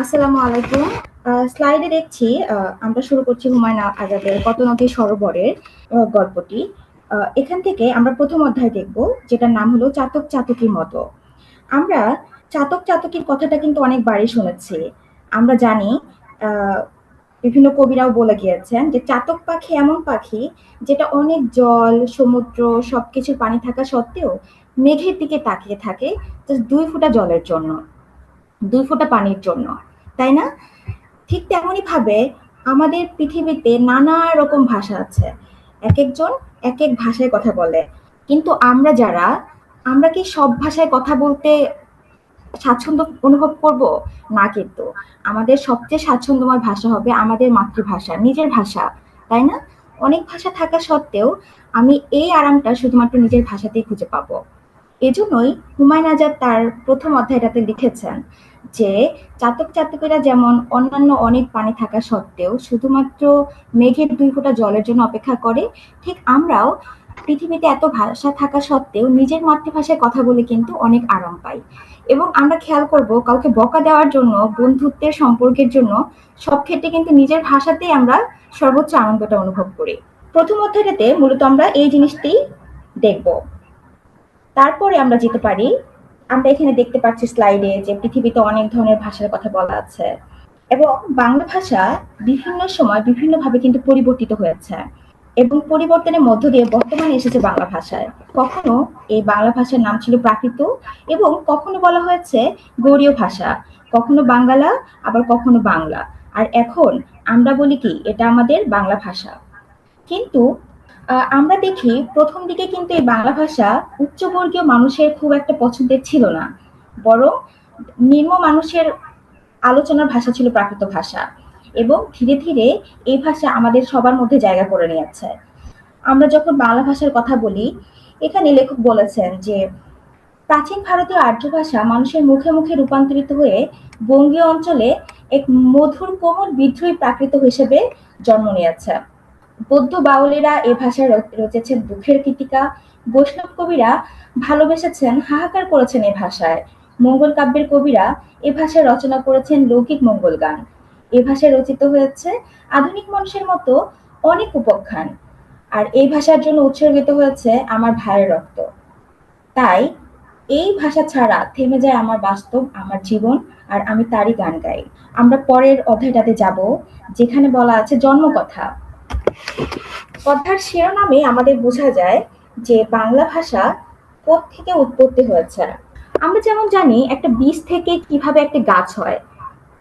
আসসালামু আলাইকুম। স্লাইডে দেখছি আমরা শুরু করছি হুমায়ুন আজাদের 'কত নদী সরোবরের' গল্পটি। এখান থেকে আমরা ১ম অধ্যায় দেখব, যেটার নাম হলো 'চাতক চাতকীর মতো'। আমরা চাতক চাতকীর কথাটা কিন্তু অনেকবারই শুনেছি। আমরা জানি আ বিভিন্ন কবিরাও বলে গিয়েছেন যে চাতক পাখি এমন পাখি যেটা অনেক জল, সমুদ্র সবকিছুর পানি থাকা সত্ত্বেও মেঘের দিকে তাকিয়ে থাকে জাস্ট ২ ফোঁটা জলের জন্য। ২ ফোঁটা পানির জন্য। তাই না? ঠিক তেমনই ভাবে আমাদের পৃথিবীতে নানা রকম ভাষা আছে। একেকজন একেক ভাষায় কথা বলে। কিন্তু আমরা কি সব ভাষায় কথা বলতে স্বাচ্ছন্দ্য অনুভব করব? না কিন্তু। আমাদের সবচেয়ে স্বাচ্ছন্দ্যময় ভাষা হবে আমাদের মাতৃভাষা, নিজের ভাষা। তাই না? অনেক ভাষা থাকা সত্ত্বেও আমি এই আরামটা শুধুমাত্র নিজের ভাষাতেই খুঁজে পাবো। এজন্যই হুমায়ুন আজাদ তার ১ম অধ্যায়টাতে লিখেছেন যে, চাতক চাতকেরা যেমন অন্যান্য অনেক পানি থাকা সত্ত্বেও শুধুমাত্র মেঘের ২ ফোঁটা জলের জন্য অপেক্ষা করে, ঠিক আমরাও পৃথিবীতে এত ভাষা থাকা সত্ত্বেও নিজের মাতৃভাষায় কথা বলে কিন্তু অনেক আরাম পাই। এবং আমরা খেয়াল করব কাউকে বকা দেওয়ার জন্য, বন্ধুত্বের সম্পর্কের জন্য সব ক্ষেত্রে কিন্তু নিজের ভাষাতেই আমরা সর্বোচ্চ আনন্দটা অনুভব করি। ১ম অধ্যায়টাতে মূলত আমরা এই জিনিসটি দেখব। তারপরে আমরা যেতে পারি, আমরা এখানে দেখতে পাচ্ছি স্লাইডে যে পৃথিবীতে অনেক ধরনের ভাষার কথা বলা আছে এবং বাংলা ভাষা বিভিন্ন সময় বিভিন্নভাবে কিন্তু পরিবর্তিত হয়েছে এবং পরিবর্তনের মধ্য দিয়ে বর্তমানে এসেছে বাংলা ভাষায়। কখনো এই বাংলা ভাষার নাম ছিল প্রাকৃত এবং কখনো বলা হয়েছে গৌড়ীয় ভাষা, কখনো বাঙ্গালা, আবার কখনো বাংলা। আর এখন আমরা বলি কি এটা আমাদের বাংলা ভাষা। কিন্তু আমরা দেখি ১ম দিকে কিন্তু এই বাংলা ভাষা উচ্চবর্গীয় মানুষের খুব একটা পছন্দের ছিল না। বরং নিম্ন মানুষের আলোচনার ভাষা ছিল প্রাকৃত ভাষা এবং ধীরে, ধীরে এই ভাষা আমাদের সবার মধ্যে জায়গা করে নিয়েছে। আমরা যখন বাংলা ভাষার কথা বলি, এখানে লেখক বলেছেন যে, প্রাচীন ভারতীয় আর্য ভাষা মানুষের মুখে, মুখে রূপান্তরিত হয়ে বঙ্গীয় অঞ্চলে এক মধুর কোমল বিদ্রোহী প্রাকৃত হিসেবে জন্ম নিয়েছে। বৌদ্ধ বাউলেরা এ ভাষায় রচেছেন দুঃখের গীতিকা, বৈষ্ণব কবিরা ভালোবেসেছেন, হাহাকার করেছেন এ ভাষায়। মঙ্গল কাব্যের কবিরা এ ভাষায় রচনা করেছেন লৌকিক মঙ্গল গান। এ ভাষায় রচিত হয়েছে আধুনিক মানুষের মতো অনেক উপাখ্যান। আর এই ভাষার জন্য উৎসর্গিত হয়েছে আমার ভাইয়ের রক্ত। তাই এই ভাষা ছাড়া থেমে যায় আমার বাস্তব, আমার জীবন, আর আমি তারই গান গাই। আমরা পরের অধ্যায়টাতে যাব, যেখানে বলা আছে জন্মকথা। কথার শিরোনামে আমাদের বোঝা যায় যে বাংলা ভাষা কোত্থেকে উৎপত্তি হয়েছে। আমরা যেমন জানি একটা বীজ থেকে কিভাবে একটা গাছ হয়,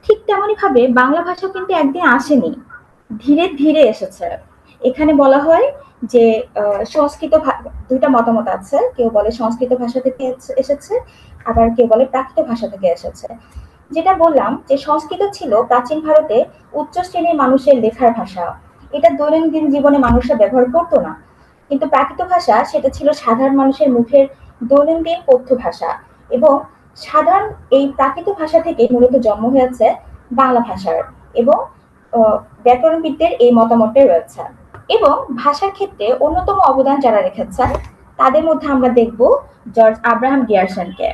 ঠিক তেমনই ভাবে বাংলা ভাষাও কিন্তু একদিন আসেনি, ধীরে ধীরে এসেছে। এখানে বলা হয় যে সংস্কৃত দুইটা মতামত আছে, কেউ বলে সংস্কৃত ভাষা থেকে এসেছে, আবার কেউ বলে প্রাকৃত ভাষা থেকে এসেছে। যেটা বললাম যে সংস্কৃত ছিল প্রাচীন ভারতে উচ্চ শ্রেণীর মানুষের লেখার ভাষা, এটা দৈনন্দিন জীবনে মানুষরা ব্যবহার করতো না। কিন্তু প্রাকৃত ভাষা সেটা ছিল সাধারণ মানুষের মুখের দৈনন্দিন কথ্য ভাষা এবং সাধারণ এই প্রাকৃত ভাষা থেকে মূলত জন্ম হয়েছে বাংলা ভাষার এবং ব্যাকরণবিদদের এই মতামতটাই রয়েছে। এবং ভাষার ক্ষেত্রে অন্যতম অবদান যারা রেখেছেন তাদের মধ্যে আমরা দেখব জর্জ আব্রাহাম গিয়ারসনকে।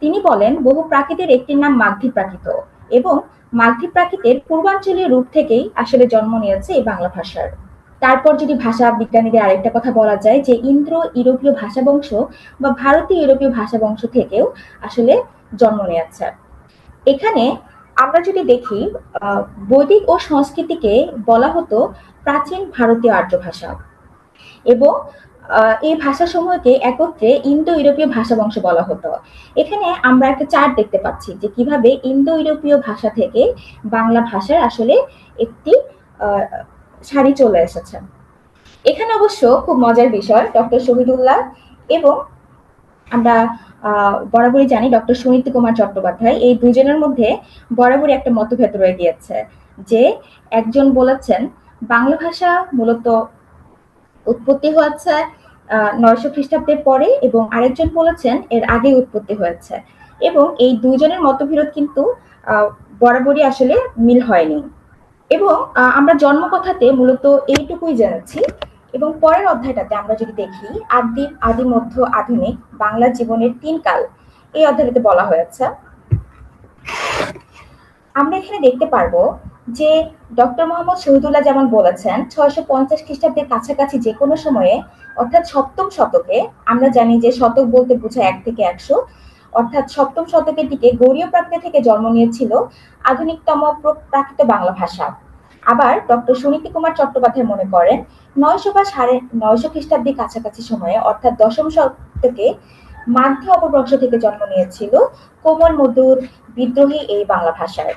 তিনি বলেন বহু প্রাকৃতের একটির নাম মাগধী প্রাকৃত এবং মাগধী প্রাকৃতের পূর্বাঞ্চলীয় রূপ থেকেই আসলে জন্ম নিয়েছে এই বাংলা ভাষার। তারপর যদি ভাষা বিজ্ঞানীদের আরেকটা কথা বলা যায় যে ইন্দ্রো ইউরোপীয় ভাষা বংশ বা ভারতীয় ইউরোপীয় ভাষা বংশ থেকেও আসলে জন্ম নিয়েছে। এখানে আমরা যদি দেখি বৈদিক ও সংস্কৃতিকে বলা হতো প্রাচীন ভারতীয় আর্য ভাষা এবং এই ভাষাসমূহকে একত্রে ইন্দো ইউরোপীয় ভাষা বংশ বলা হতো। এখানে আমরা একটা চার্ট দেখতে পাচ্ছি যে কিভাবে ইন্দো ইউরোপীয় ভাষা থেকে বাংলা ভাষার আসলে একটি সারি চলে এসেছে। এখানে অবশ্য খুব মজার বিষয়, ডক্টর শহীদুল্লাহ এবং আমরা বরাবরই জানি ডক্টর সুনীতি কুমার চট্টোপাধ্যায়, এই দুজনের মধ্যে বরাবরই একটা মতভেদ রয়ে গিয়েছে যে একজন বলেছেন বাংলা ভাষা মূলত উৎপত্তি হয়েছে ৯০০ খ্রিস্টাব্দের পরে এবং আরেকজন বলেছেন এর আগে উৎপত্তি হয়েছে এবং এই দুজনের মতবিরোধ কিন্তু বরাবরই আসলে মিল হয়নি। এবং আমরা জন্মকথাতে মূলত এইটুকুই জেনেছি এবং পরের অধ্যায়টাতে আমরা যদি দেখি আদি আদি মধ্য আধুনিক বাংলা জীবনের ৩ কাল, এই অধ্যায়টাতে বলা হয়েছে আমরা এখানে দেখতে পারবো যে ডক্টর মোহাম্মদ শহীদুল্লাহ যেমন বলেছেন ৬৫০ খ্রিস্টাব্দের কাছাকাছি যে কোনো সময়ে অর্থাৎ সপ্তম শতকে, আমরা জানি যে শতক বলতে বোঝায় ১ থেকে ১০০, অর্থাৎ সপ্তম শতকের দিকে গৌড়ীয় প্রান্তে থেকে জন্ম নিয়েছিল আধুনিকতম প্রাকৃত বাংলা ভাষা। আবার ডক্টর সুনীতি কুমার চট্টোপাধ্যায় মনে করেন ৯০০ বা ৯৫০ খ্রিস্টাব্দের কাছাকাছি সময়ে অর্থাৎ দশম শতকে মাধ্য অপভ্রংশ থেকে জন্ম নিয়েছিল কোমল মধুর বিদ্রোহী এই বাংলা ভাষার।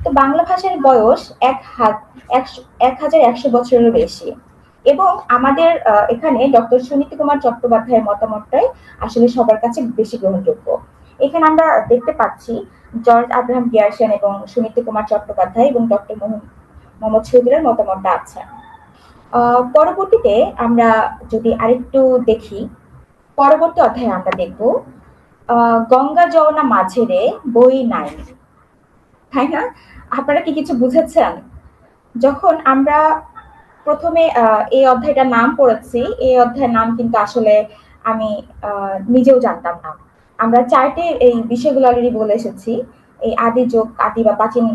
তো বাংলা ভাষার বয়স ১,১০০ বছরেরও বেশি। এবং আমাদের এখানে ডক্টর সুনীতি কুমার চট্টোপাধ্যায়ের মতামতটাই আসলে সবার কাছে বেশি গ্রহণযোগ্য। এখানে আমরা দেখতে পাচ্ছি জর্জ আব্রাহাম গিয়ারসেন এবং সুনীতি কুমার চট্টোপাধ্যায় এবং ডক্টর মোহাম্মদ শহীদুল্লাহর মতামতটা আছে। পরবর্তীতে আমরা যদি আরেকটু দেখি, পরবর্তী অধ্যায়ে আমরা দেখব গঙ্গা যমুনা মাঝেরে বই নাই, তাই না? আপনারা কি কিছু বুঝেছেন? যখন আমরা প্রথমে এই অধ্যায়টার নাম পড়েছি, এই অধ্যায়ের নাম কিন্তু আসলে আমি নিজেও জানতাম না। আমরা চার্টে এই বিষয়গুলো অলরেডি বলে এসেছি। এই আদি যুগ, আদি বা প্রাচীন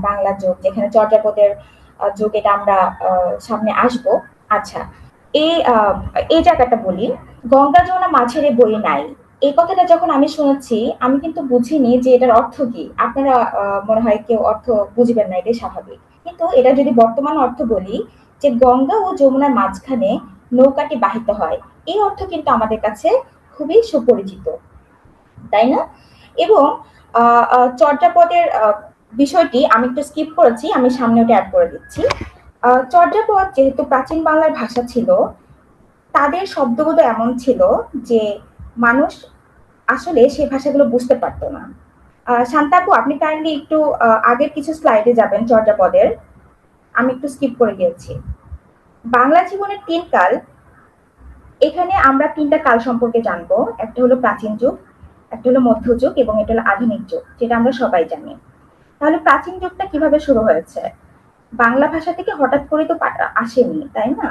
বাংলা যুগ, যেখানে চর্যাপদের যুগ, এটা আমরা সামনে আসব। আচ্ছা, এই এই জায়গাটা বলি, গঙ্গা যমুনা মাঝেরে বই নাই, এই কথাটা যখন আমি শুনেছি আমি কিন্তু বুঝিনি যে এটার অর্থ কি। আপনারা মনে হয় কেউ অর্থ বুঝবেন না, এটাই স্বাভাবিক। কিন্তু এটা যদি বর্তমান অর্থ বলি যে গঙ্গা ও যমুনার মাঝখানে নৌকাটি বাহিত হয়, এই অর্থ কিন্তু আমাদের কাছে খুবই সুপরিচিত, তাই না? এবং চর্যাপদের বিষয়টি আমি একটু স্কিপ করেছি, আমি সামনে ওটা অ্যাড করে দিচ্ছি। চর্যাপদ যেহেতু প্রাচীন বাংলার ভাষা ছিল, তাদের শব্দগুলো এমন ছিল যে মানুষ আসলে সেই ভাষাগুলো বুঝতে পারতো না। শান্তাপু, আপনি কাইন্ডলি একটু আগের কিছু স্লাইডে যাবেন চর্যাপদের। আমি একটু স্কিপ করে গিয়েছি। বাংলা জীবনের ৩ কাল, এখানে আমরা ৩টা কাল সম্পর্কে জানবো। একটা হলো প্রাচীন যুগ, একটা হলো মধ্যযুগ এবং এটা হলো আধুনিক যুগ, যেটা আমরা সবাই জানি। তাহলে প্রাচীন যুগটা কিভাবে শুরু হয়েছে? বাংলা ভাষা থেকে হঠাৎ করে তো আসেনি, তাই না?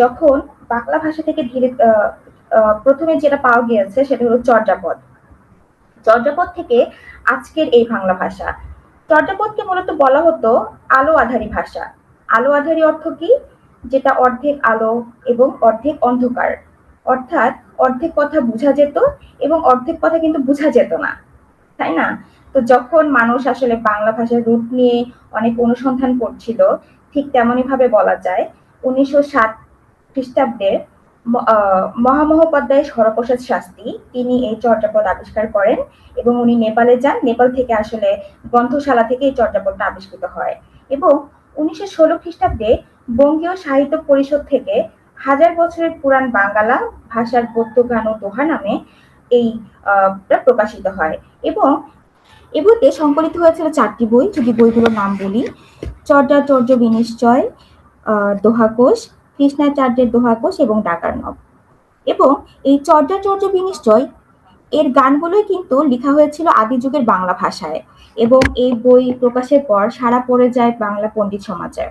যখন বাংলা ভাষা থেকে ধীরে প্রথমে যেটা পাওয়া গিয়েছে সেটা হলো চর্যাপদ। চর্যাপদ থেকে আজকের এই বাংলা ভাষা। চর্যাপদকে মূলত বলা হতো আলো আধারী ভাষা। আলো আধারী অর্থ কি? যেটা অর্ধেক আলো এবং অর্ধেক অন্ধকার। অর্থাৎ অর্ধেক কথা বোঝা যেত এবং অর্ধেক কথা কিন্তু বোঝা যেত না, তাই না? তো যখন মানুষ আসলে বাংলা ভাষার রূপ নিয়ে অনেক অনুসন্ধান করছিল, ঠিক তেমনই ভাবে বলা যায় ১৯০৭ খ্রিস্টাব্দে মহামহোপাধ্যায় হরপ্রসাদ শাস্ত্রী, তিনি এই চর্যাপদ আবিষ্কার করেন এবং উনি নেপালে যান। নেপাল থেকে আসলে গ্রন্থশালা থেকে এই চর্যাপদটা আবিষ্কৃত হয় এবং ১৯১৬ খ্রিস্টাব্দে বঙ্গীয় সাহিত্য পরিষদ থেকে ১০০০ বছরের পুরাণ বাঙ্গালা ভাষার গদ্য গান ও দোহা নামে এই প্রকাশিত হয় এবং এ বইতে সংকলিত হয়েছিল ৪টি বই। যদি বইগুলোর নাম বলি, চর্যাচর্য বিনিশ্চয়, দোহাকোষ, কৃষ্ণাচার্যের দোহাকোষ এবং ডাকার্ণব। এবং এই চর্যাচর্য বিনিশ্চয় এর গানগুলোই কিন্তু লেখা হয়েছিল আদি যুগের বাংলা ভাষায় এবং এই বই প্রকাশের পর সাড়া পড়ে যায় বাংলা পণ্ডিত সমাজে।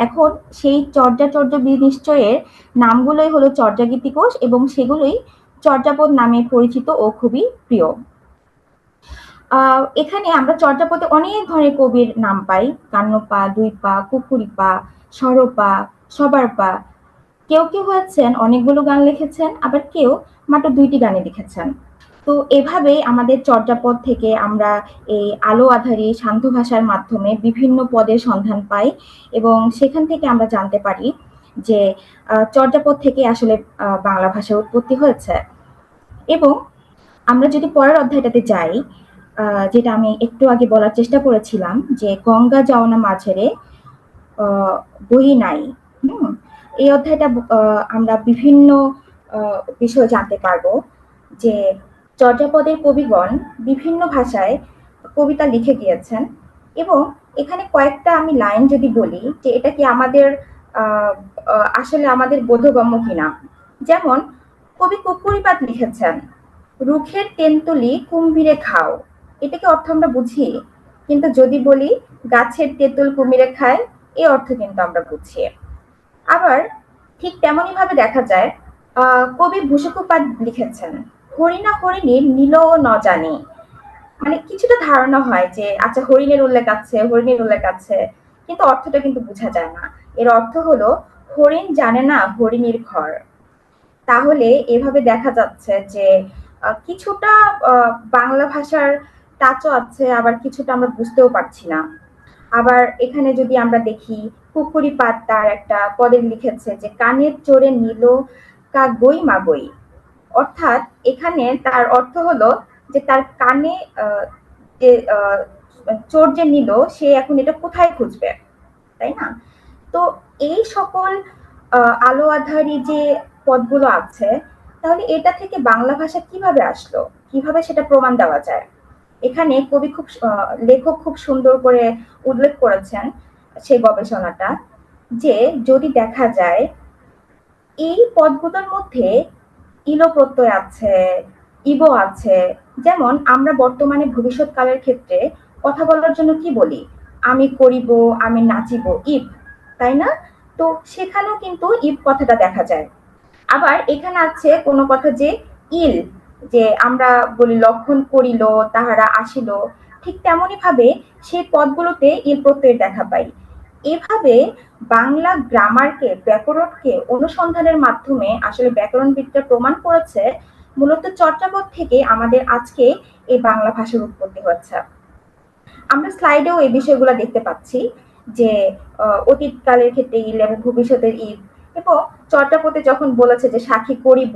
এখন সেই চর্যাচর্য বিনিশ্চয়ের নামগুলোই হলো চর্যাগীতিকোষ এবং সেগুলোই চর্যাপদ নামে পরিচিত ও খুবই প্রিয়। এখানে আমরা চর্যাপদে অনেক ধরনের কবির নাম পাই, কান্নপা, দুইপা, কুকুরিপা, সরপা, সবারপা। কেউ কেউ হচ্ছেন অনেকগুলো গান লিখেছেন, আবার কেউ মাত্র ২টি গানে লিখেছেন। তো এভাবেই আমাদের চর্যাপদ থেকে আমরা এই আলো আঁধারি সান্ধ্য ভাষার মাধ্যমে বিভিন্ন পদের সন্ধান পাই এবং সেখান থেকে আমরা জানতে পারি যে চর্যাপদ থেকে আসলে বাংলা ভাষার উৎপত্তি হয়েছে। এবং আমরা যদি পরের অধ্যায়টাতে যাই, যেটা আমি একটু আগে বলার চেষ্টা করেছিলাম যে গঙ্গা যমুনা মাঝেরে বই নাই। এই অধ্যায়টা আমরা বিভিন্ন বিষয় জানতে পারবো যে চর্যাপদের কবিগণ বিভিন্ন ভাষায় কবিতা লিখে গিয়েছেন এবং এখানে কয়েকটা আমি লাইন যদি বলি যে এটা কি আমাদের আসলে আমাদের বোধগম্য কিনা। যেমন কবি কুকুরিপাত লিখেছেন, রুখের তেঁতুলি কুম্ভীরে খাও, এটাকে অর্থ আমরা বুঝি, কিন্তু যদি বলি গাছের তেঁতুল কুমিরে খায়, এই অর্থ কিন্তু আমরা বুঝি। আবার ঠিক তেমনই ভাবে দেখা যায় কবি ভূষকুপাত লিখেছেন, হরিণা হরিণীর নীল ও ন জানি, মানে কিছুটা ধারণা হয় যে আচ্ছা হরিণের উল্লেখ আছে, হরিণের উল্লেখ আছে, কিন্তু অর্থটা কিন্তু বোঝা যায় না। এর অর্থ হলো হরিণ জানে না হরিণীর ঘর। তাহলে এভাবে দেখা যাচ্ছে যে কিছুটা বাংলা ভাষার টাচও আছে, আবার কিছুটা আমরা বুঝতেও পারছি না। আবার এখানে যদি আমরা দেখি পুকুরি পাত তার একটা পদে লিখেছে যে কানের চোরে নিল কা গই মাগই। অর্থাৎ এখানে তার অর্থ হলো যে তার কানে যে চোর যে নিল সে এখন এটা কোথায় খুঁজবে, তাই না? তো এই সকল আলো আঁধারি যে পদগুলো আছে, তাহলে এটা থেকে বাংলা ভাষা কিভাবে আসলো, কিভাবে সেটা প্রমাণ দেওয়া যায়? এখানে কবি খুব লেখক খুব সুন্দর করে উল্লেখ করেছেন সেই গবেষণাটা, যে যদি দেখা যায় এই পদগুলোর মধ্যে ইলো প্রত্যয় আছে, ইবো আছে। যেমন আমরা বর্তমানে ভবিষ্যৎকালের ক্ষেত্রে কথা বলার জন্য কি বলি? আমি করিব, আমি নাচিব, ইব, তাই না? তো সেখানেও কিন্তু ইব কথাটা দেখা যায়। আবার এখানে আছে কোনো কথা যে ইল, যে আমরা বলি লক্ষণ করিল, তাহারা আসিল, ঠিক তেমনই ভাবে সেই পদগুলোতে ইল প্রত্যয়ের দেখা পাই। এভাবে বাংলা গ্রামারকে, ব্যাকরণকে অনুসন্ধানের মাধ্যমে আসলে ব্যাকরণবিদরা প্রমাণ করেছে মূলত চর্যাপদ থেকে আমাদের আজকে এই বাংলা ভাষার উৎপত্তি হচ্ছে। আমরা স্লাইডেও এই বিষয়গুলো দেখতে পাচ্ছি যে অতীতকালের ক্ষেত্রে ইল এবং ভবিষ্যতের ঈদ, এবং চর্যাপদে যখন বলেছে যে সাক্ষী করিব,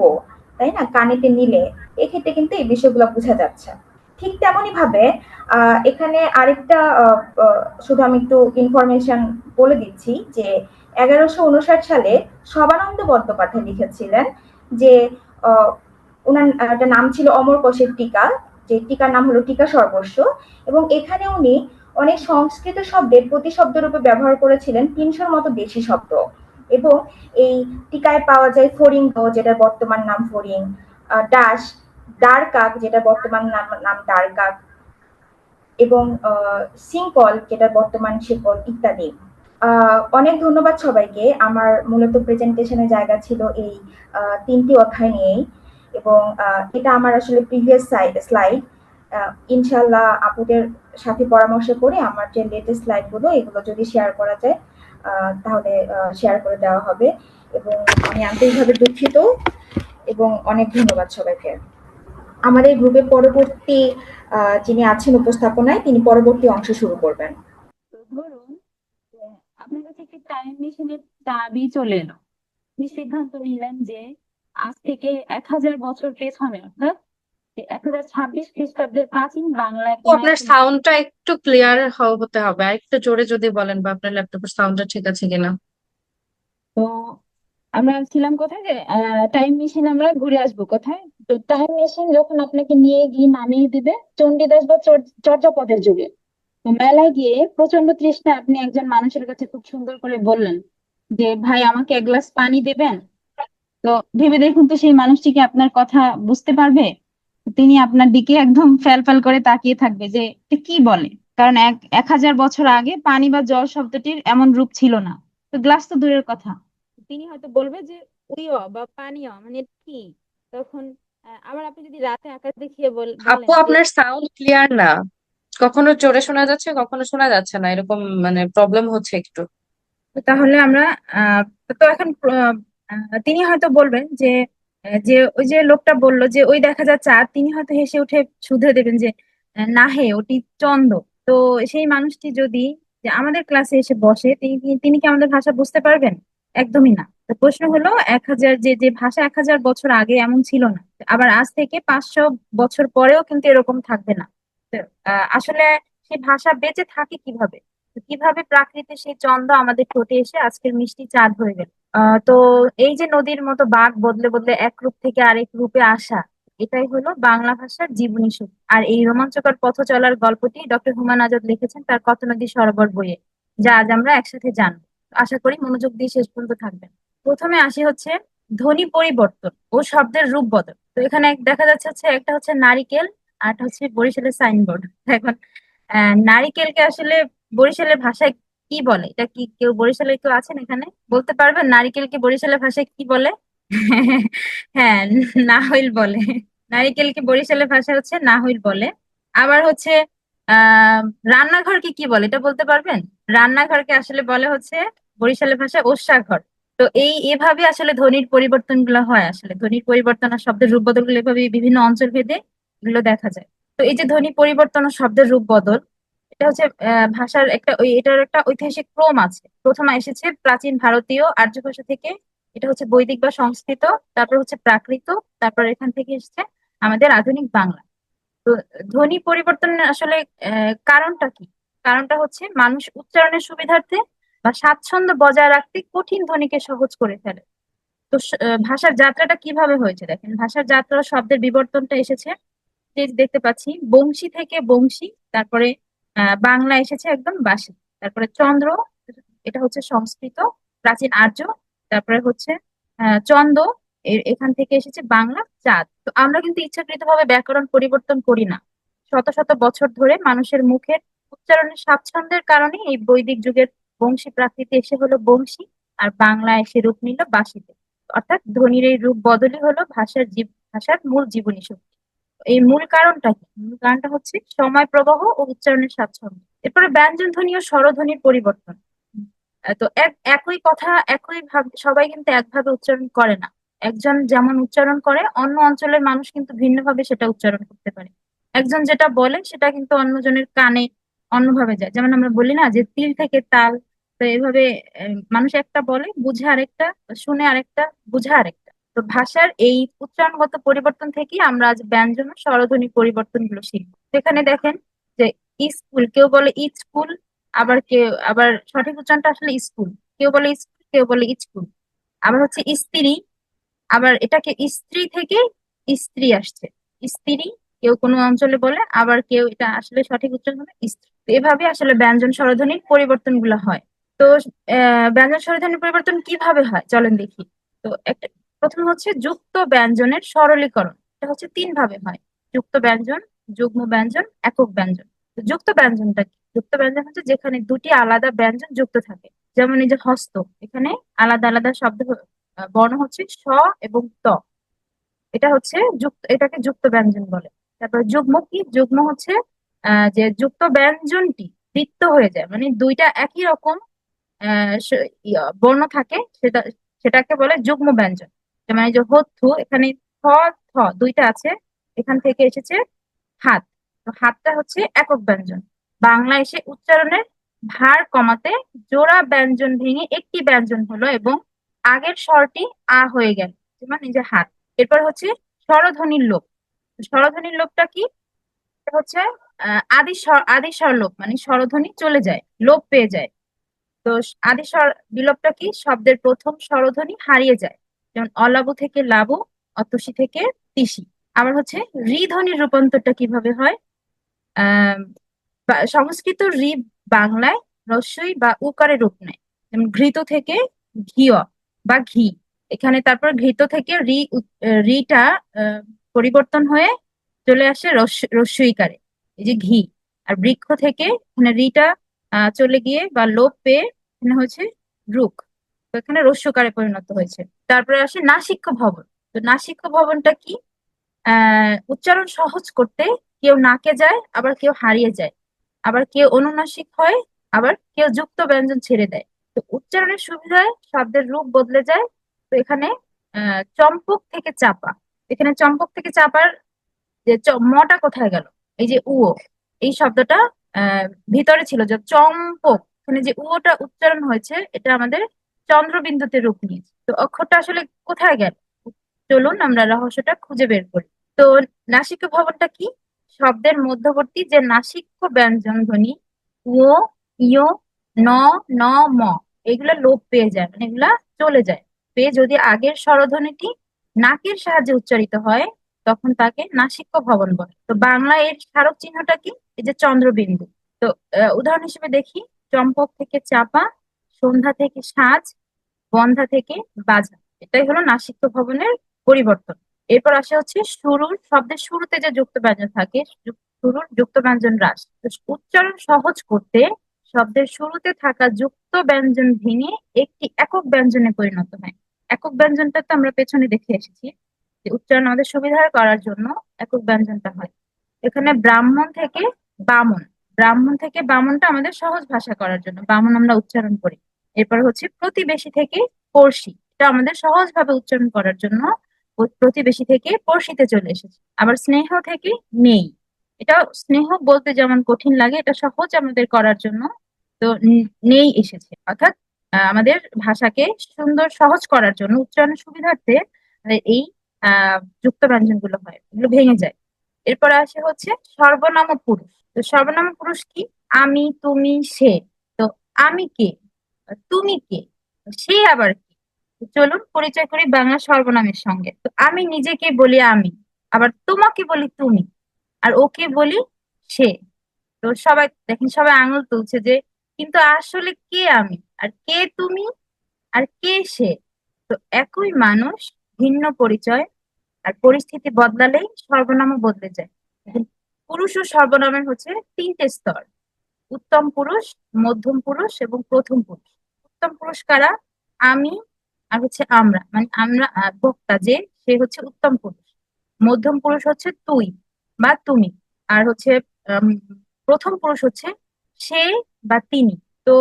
তাই না, কানেতে নিলে, এক্ষেত্রে কিন্তু এই বিষয়গুলো বোঝা যাচ্ছে। ঠিক তেমনই ভাবে এখানে আরেকটা শুধু আমি একটু ইনফরমেশন বলে দিচ্ছি যে 1159 সালে সবানন্দ বন্দ্যোপাধ্যায় লিখেছিলেন যে আহ, ওনার একটা নাম ছিল অমর কোষের টিকা, যে টিকার নাম হলো টিকা সর্বস্ব, এবং এখানে উনি অনেক সংস্কৃত শব্দের প্রতিশব্দ রূপে ব্যবহার করেছিলেন 300-র মতো দেশি শব্দ। এবং এই টিকায় পাওয়া যায় ফড়িঙ্গ, যেটার বর্তমান নাম ফড়িং, ডাস, দ্বারকাক, যেটা বর্তমান নাম দ্বারকাক, এবং সিঙ্কল, যেটার বর্তমান শিকল, ইত্যাদি। অনেক ধন্যবাদ সবাইকে। আমার মূলত প্রেজেন্টেশনের জায়গা ছিল এই 3টি অধ্যায় নিয়েই, এবং এটা আমার আসলে প্রিভিয়াস স্লাইড। ইনশাল্লাহ আপুদের সাথে পরামর্শ করে আমার যে লেটেস্ট স্লাইডগুলো এগুলো যদি শেয়ার করা যায় তাহলে শেয়ার করে দেওয়া হবে। এবং আমি আন্তরিকভাবে দুঃখিত, এবং অনেক ধন্যবাদ সবাইকে। আমাদের গ্রুপে পরবর্তী যিনি আছেন উপস্থাপনায়, তিনি পরবর্তী অংশ শুরু করবেন। তো ধরুন যে আপনার কাছে একটি টাইম মেশিনের চাবি চলে এলো। আপনি সিদ্ধান্ত নিলেন যে আজ থেকে 1000 বছর পেছনে, অর্থাৎ 1026 খ্রিস্টাব্দের প্রাচীন বাংলায় তো কোন আপনার একটা। সাউন্ডটা একটু ক্লিয়ার হতে হবে, আর একটু জোরে যদি বলেন, বা আপনার ল্যাপটপের সাউন্ডটা ঠিক আছে কিনা। তো আমরা ছিলাম কোথায়, যে টাইম মেশিন আমরা ঘুরে আসবো কোথায়। তো টাইম মেশিন যখন আপনাকে নিয়ে গিয়ে নামিয়ে দিবে চণ্ডীদাস বা চর্যাপদের যুগে। তো মেলায় গিয়ে প্রচন্ড তৃষ্ণা, আপনি একজন মানুষের কাছে খুব সুন্দর করে বললেন যে ভাই আমাকে 1 গ্লাস পানি দেবেন। তো ভেবে দেখুন তো সেই মানুষটি কি আপনার কথা বুঝতে পারবে? তিনি আপনার দিকে একদম ফ্যাল ফ্যাল করে তাকিয়ে থাকবে যে এটা কি বলে। কারণ 1000 বছর আগে পানি বা জল শব্দটির এমন রূপ ছিল না। তো গ্লাস তো দূরের কথা, তিনি হয়তো বলবে যে উইও বা পানীয় মানে এটা কি। তখন আবার আপনি যদি রাতে আকাশ দেখিয়ে আপু, বলেন যে আপনার সাউন্ড ক্লিয়ার না। কখনো জোরে শোনা যাচ্ছে, কখনো শোনা যাচ্ছে না, এরকম মানে প্রবলেম হচ্ছে একটু। তাহলে আমরা আহ তো এখন তিনি হয়তো বলবেন যে যে ওই যে লোকটা বললো যে ওই দেখা যাচ্ছে, আর তিনি হয়তো হেসে উঠে শুধরে দেবেন যে না হে ওটি চন্দ। তো সেই মানুষটি যদি যে আমাদের ক্লাসে এসে বসে, তিনি কি আমাদের ভাষা বুঝতে পারবেন? একদমই না। তো প্রশ্ন হলো 1000, যে যে ভাষা 1000 বছর আগে এমন ছিল না, আবার আজ থেকে 500 বছর পরেও কিন্তু এরকম থাকবে না। তো, আসলে সেই ভাষা বেঁচে থাকে কিভাবে? তো কিভাবে প্রাকৃতিক সেই চন্দ্র আমাদের ঠোঁটে এসে আজকের মিষ্টি চাঁদ হয়ে গেল। তো এই যে নদীর মতো বাঁক বদলে বদলে এক রূপ থেকে আরেক রূপে আসা, এটাই হলো বাংলা ভাষার জীবনী সুখ। আর এই রোমাঞ্চকর পথ চলার গল্পটি ডক্টর হুমায়ুন আজাদ লিখেছেন তার কত নদী সরোবর বইয়ে, যা আজ আমরা একসাথে জানবো। আশা করি মনোযোগ দিয়ে শেষ পর্যন্ত থাকবেন। প্রথমে আসি হচ্ছে ধ্বনি পরিবর্তন ও শব্দের রূপ বদল। তো এখানে দেখা যাচ্ছে হচ্ছে একটা হচ্ছে নারিকেল, আর একটা হচ্ছে বরিশালের সাইনবোর্ড। এখন নারিকেলকে আসলে বরিশালের ভাষায় কি বলে? এটা কি কেউ বরিশালের কেউ আছেন এখানে, বলতে পারবেন নারিকেলকে বরিশালের ভাষায় কি বলে? হ্যাঁ, নাহইল বলে। নারিকেলকে বরিশালের ভাষা হচ্ছে নাহইল বলে। আবার হচ্ছে আহ রান্নাঘরকে কি বলে এটা বলতে পারবেন? রান্নাঘরকে আসলে বলে হচ্ছে বরিশালের ভাষায় ওস্যাঘর। তো এভাবে আসলে ধ্বনির পরিবর্তন গুলো হয়, আসলে ধ্বনির পরিবর্তন আর শব্দের রূপ বদল গুলো এভাবে বিভিন্ন অঞ্চল ভেদে এগুলো দেখা যায়। তো এই যে ধ্বনি পরিবর্তন ও শব্দের রূপ বদল, এটা হচ্ছে ভাষার একটা এটার একটা ঐতিহাসিক ক্রম আছে। প্রথমে এসেছে প্রাচীন ভারতীয় আর্য ভাষা থেকে, এটা হচ্ছে বৈদিক বা সংস্কৃত, তারপর হচ্ছে প্রাকৃত, তারপর এখান থেকে এসেছে আমাদের আধুনিক বাংলা। তো ধ্বনি পরিবর্তনের আসলে কারণটা কি? কারণটা হচ্ছে মানুষ উচ্চারণের সুবিধার্থে বা স্বাচ্ছন্দ্য বজায় রাখতে কঠিন ধ্বনিকে সহজ করে ফেলে। তো ভাষার যাত্রাটা কিভাবে হয়েছে দেখেন, ভাষার যাত্রা ও শব্দের বিবর্তনটা এসেছে যে দেখতে পাচ্ছি বংশী থেকে বংশী, তারপরে বাংলা এসেছে একদম বাসি, তারপরে চন্দ্র, এটা হচ্ছে সংস্কৃত, প্রাচীন আর্য, তারপরে হচ্ছে চন্দ, এখান থেকে এসেছে বাংলা চাঁদ। তো আমরা কিন্তু ইচ্ছাকৃতভাবে ব্যাকরণ পরিবর্তন করি না, শত শত বছর ধরে মানুষের মুখের উচ্চারণের স্বাচ্ছন্দ্যের কারণে এই বৈদিক যুগের বংশী প্রাকৃতে এসে হলো বংশী, আর বাংলা এসে রূপ নিল বাসিতে। অর্থাৎ ধ্বনির এই রূপ বদলই হলো ভাষার মূল জীবনী শক্তি। এই মূল কারণটা কি? মূল কারণটা হচ্ছে সময় প্রবাহ ও উচ্চারণের স্বাচ্ছন্দ্য। এরপরে ব্যঞ্জন ধ্বনি ও স্বরধ্বনির পরিবর্তন। তো একই কথা একই ভাবে সবাই কিন্তু একভাবে উচ্চারণ করে না। একজন যেমন উচ্চারণ করে অন্য অঞ্চলের মানুষ কিন্তু ভিন্নভাবে সেটা উচ্চারণ করতে পারে। একজন যেটা বলে সেটা কিন্তু অন্যজনের কানে অন্যভাবে যায়, যেমন আমরা বলি না যে তিল থেকে তাল। তো এইভাবে মানুষ একটা বলে বুঝে আরেকটা, শুনে আরেকটা, বুঝে আরেকটা। তো ভাষার এই উচ্চারণগত পরিবর্তন থেকে আমরা আজ ব্যঞ্জন ও স্বরধ্বনি পরিবর্তন গুলো শিখবো। সেখানে দেখেন যে স্কুল, কেউ বলে স্কুল, আবার সঠিক উচ্চারণটা আসলে স্কুল। কেউ বলে স্কুল, কেউ বলে স্কুল। আবার হচ্ছে স্ত্রী, আবার এটাকে স্ত্রী থেকে স্ত্রী আসছে, স্ত্রী কেউ কোনো অঞ্চলে বলে, আবার কেউ এটা আসলে সঠিক উচ্চারণ হলো স্ত্রী। তো এভাবে আসলে ব্যঞ্জন স্বরধ্বনির পরিবর্তন গুলো হয়। তো ব্যঞ্জন স্বরধ্বনির পরিবর্তন কিভাবে হয় চলেন দেখি। তো একটা প্রথম হচ্ছে যুক্ত ব্যঞ্জনের সরলীকরণ। এটা হচ্ছে তিন ভাবে হয়: যুক্ত ব্যঞ্জন, যুগ্ম ব্যঞ্জন, একক ব্যঞ্জন। তো যুক্ত ব্যঞ্জনটা কি? যুক্ত ব্যঞ্জন হচ্ছে যেখানে দুটি আলাদা ব্যঞ্জন যুক্ত থাকে। যেমন এই যে হস্ত, এখানে আলাদা আলাদা শব্দ বর্ণ হচ্ছে স এবং ত। এটা হচ্ছে যুক্ত, এটাকে যুক্ত ব্যঞ্জন বলে। তারপর যুগ্ম কি? যুগ্ম হচ্ছে যে যুক্ত ব্যঞ্জনটি রিক্ত হয়ে যায়, মানে দুইটা একই রকম বর্ণ থাকে, সেটাকে বলে যুগ্ম ব্যঞ্জন। যেমন এই যে হথু, এখানে থ, থ দুইটা আছে, এখান থেকে এসেছে হাত। তো হাতটা হচ্ছে একক ব্যঞ্জন। বাংলা এসে উচ্চারণের ভার কমাতে জোড়া ব্যঞ্জন ভেঙে একটি ব্যঞ্জন হলো এবং আগের স্বরটি আ হয়ে গেল, যেমন এই যে হাত। এরপর হচ্ছে স্বরধ্বনির লোপ। স্বরধ্বনির লোপটা কি? এটা হচ্ছে আদি স্বর লোপ, মানে স্বরধ্বনি চলে যায়, লোপ পেয়ে যায়। তো আদি স্বর বিলোপটা কি? শব্দের প্রথম স্বরধ্বনি হারিয়ে যায়, যেমন অলাবু থেকে লাবু, অতসী থেকে তিসি। আবার হচ্ছে রি ধ্বনির রূপান্তরটা কিভাবে হয়? আহ সংস্কৃত রি বাংলায় রস্বই বা উকারে রূপ নেয়, যেমন ঘৃত থেকে ঘিয় বা ঘি। এখানে তারপর ঘৃত থেকে রিটা পরিবর্তন হয়ে চলে আসে রস্বইকারে, এই যে ঘি। আর বৃক্ষ থেকে এখানে রিটা চলে গিয়ে বা লোপ পেয়ে এখানে হয়েছে রুক। তো এখানে রস্যকারে পরিণত হয়েছে। তারপরে আসে নাসিক্য ভবন। তো নাসিক্য ভবনটা কি? উচ্চারণ সহজ করতে কেউ নাকে যায়, আবার কেউ হারিয়ে যায়, আবার কেউ অনুনাসিক হয়, আবার কেউ যুক্ত ব্যঞ্জন ছেড়ে দেয়। তো উচ্চারণের সুবিধায় শব্দের রূপ বদলে যায়। তো এখানে চম্পক থেকে চাপা, এখানে চম্পক থেকে চাপার যে মটা কোথায় গেল? এই যে উও, এই শব্দটা আহ ভিতরে ছিল যে চম্পক, এখানে যে উওটা উচ্চারণ হয়েছে এটা আমাদের চন্দ্রবিন্দুতে রূপ নিয়েছে। তো অক্ষরটা আসলে কোথায় গেল? চলুন আমরা রহস্যটা খুঁজে বের করি। তো নাসিক্য ভবনটা কি? শব্দের মধ্যবর্তী যে নাসিক্য ব্যঞ্জন ধ্বনি ও, ইয়, ন, ন, ম, এগুলা লোপ পেয়ে যায়, মানে এগুলা চলে যায়। পেয়ে যদি আগের স্বরধ্বনিটি নাকের সাহায্যে উচ্চারিত হয় তখন তাকে নাসিক্য ভবন বলে। তো বাংলা এর স্মারক চিহ্নটা কি? এই যে চন্দ্রবিন্দু। তো উদাহরণ হিসেবে দেখি: চম্পক থেকে চাপা, সন্ধ্যা থেকে সাজ, বন্ধা থেকে বাজা। এটাই হলো নাসিক্য ভবনের পরিবর্তন। এরপর আসে হচ্ছে শুরুর, শব্দের শুরুতে যে যুক্ত ব্যঞ্জন থাকে, শুরুর যুক্ত ব্যঞ্জন হ্রাস। তো উচ্চারণ সহজ করতে শব্দের শুরুতে থাকা যুক্ত ব্যঞ্জন ভেঙে একটি একক ব্যঞ্জনে পরিণত হয়। একক ব্যঞ্জনটা তো আমরা পেছনে দেখে এসেছি যে উচ্চারণ আমাদের সুবিধা করার জন্য একক ব্যঞ্জনটা হয়। এখানে ব্রাহ্মণ থেকে বামন, ব্রাহ্মণ থেকে বামনটা আমাদের সহজ ভাষা করার জন্য বামন আমরা উচ্চারণ করি। এরপর হচ্ছে প্রতিবেশী থেকে পড়শি, এটা আমাদের সহজ ভাবে উচ্চারণ করার জন্য প্রতিবেশী থেকে পড়শিতে চলে এসেছে। আবার স্নেহ থেকে নেই, এটা স্নেহ বলতে যেমন কঠিন লাগে, এটা সহজ আমাদের করার জন্য তো নেই এসেছে। অর্থাৎ আমাদের ভাষাকে সুন্দর সহজ করার জন্য উচ্চারণের সুবিধার্থে এই যুক্ত ব্যঞ্জন গুলো হয়, এগুলো ভেঙে যায়। এরপরে আসে হচ্ছে সর্বনাম পুরুষ। তো সর্বনাম পুরুষ কি? আমি, তুমি, সে। তো আমি কে, তুমি কে, সে আবার কি? তো চলুন পরিচয় করি বাংলা সর্বনামের সঙ্গে। তো আমি নিজেকে বলি আমি, আবার তোমাকে বলি তুমি, আর ওকে বলি সে। তো সবাই দেখেন, সবাই আঙুল তুলছে যে কিন্তু আসলে কে আমি আর কে তুমি আর কে সে? তো একই মানুষ, ভিন্ন পরিচয়, আর পরিস্থিতি বদলালেই সর্বনামও বদলে যায়। এখন পুরুষ ও সর্বনামের হচ্ছে তিনটে স্তর: উত্তম পুরুষ, মধ্যম পুরুষ এবং প্রথম পুরুষ। উত্তম পুরুষ কারা? আমি, আর হচ্ছে আমরা, মানে আমরা বক্তা যে, সে হচ্ছে উত্তম পুরুষ। মধ্যম পুরুষ হচ্ছে তুই বা তুমি, আর হচ্ছে আম, প্রথম পুরুষ হচ্ছে সে বা তিনি। তো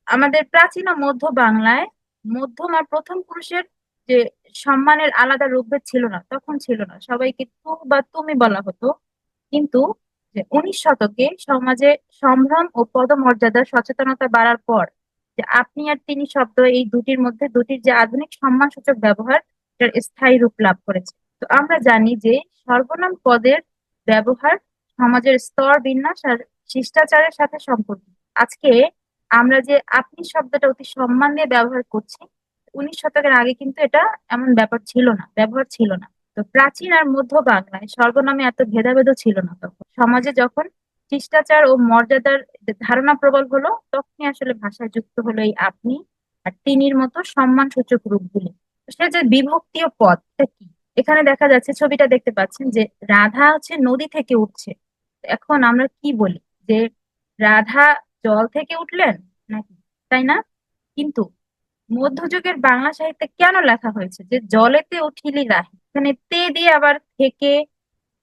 আমাদের প্রাচীন ও মধ্য বাংলায় মধ্যম আর প্রথম পুরুষের যে সম্মানের আলাদা রূপভেদ ছিল না, তখন ছিল না, সবাইকে তু বা তুমি বলা হতো। কিন্তু যে 19 শতকে সমাজে সম্ভ্রম ও পদমর্যাদার সচেতনতা বাড়ার পর যে আপনি আর তিনি শব্দ, এই দুটির মধ্যে দুটির যে আধুনিক সম্মানসূচক ব্যবহার, এটার স্থায়ী রূপ লাভ করেছে। তো আমরা জানি যে সর্বনাম পদের ব্যবহার সমাজের স্তর বিন্যাস আর শিষ্টাচারের সাথে সম্পর্কিত। আজকে আমরা যে আপনি শব্দটা অতি সম্মান দিয়ে ব্যবহার করছি, 19 শতকের আগে কিন্তু এটা এমন ব্যাপার ছিল না, ব্যবহার ছিল না। তো প্রাচীন আর মধ্য বাংলায় সর্বনামে এত ভেদাভেদ ছিল না। তখন সমাজে যখন শিষ্টাচার ও মর্যাদার ধারণা প্রবল হলো, তখনই আসলে ভাষায় যুক্ত হলো এই আপনি আর তিনির মতো সম্মানসূচক রূপগুলি। তো সে যে বিভক্তি ও পদ, এটা কি? এখানে দেখা যাচ্ছে, ছবিটা দেখতে পাচ্ছেন যে রাধা হচ্ছে নদী থেকে উঠছে। এখন আমরা কি বলি যে রাধা জল থেকে উঠলেন নাকি, তাই না? কিন্তু মধ্যযুগের বাংলা সাহিত্যে কেন লেখা হয়েছে যে জলেতে উঠিলি রাহি? এখানে তে দিয়ে আবার থেকে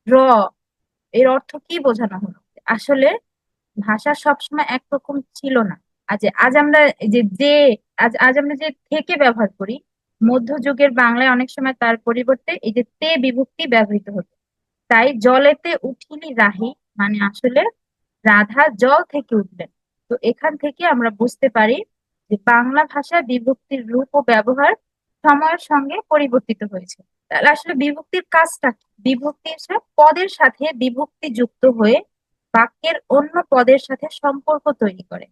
র, এর অর্থ কি বোঝানো হলো? আসলে ভাষা সবসময় একরকম ছিল না। আজ আমরা এই যে আজ আজ আমরা যে থেকে ব্যবহার করি, মধ্যযুগের বাংলায় অনেক সময় তার পরিবর্তে এই যে তে বিভক্তি ব্যবহৃত হতো। তাই জলেতে উঠিলি রাহি মানে আসলে রাধা জল থেকে উঠলেন। তো এখান থেকে আমরা বুঝতে পারি যে বাংলা ভাষায় বিভক্তির রূপ ও ব্যবহার সময়ের সঙ্গে পরিবর্তিত হয়েছে। তাহলে আসলে বিভক্তির কাজটা কি? বিভক্তি হচ্ছে পদের সাথে বিভক্তি যুক্ত হয়ে বাক্যের অন্য পদের সাথে সম্পর্ক তৈরি করে।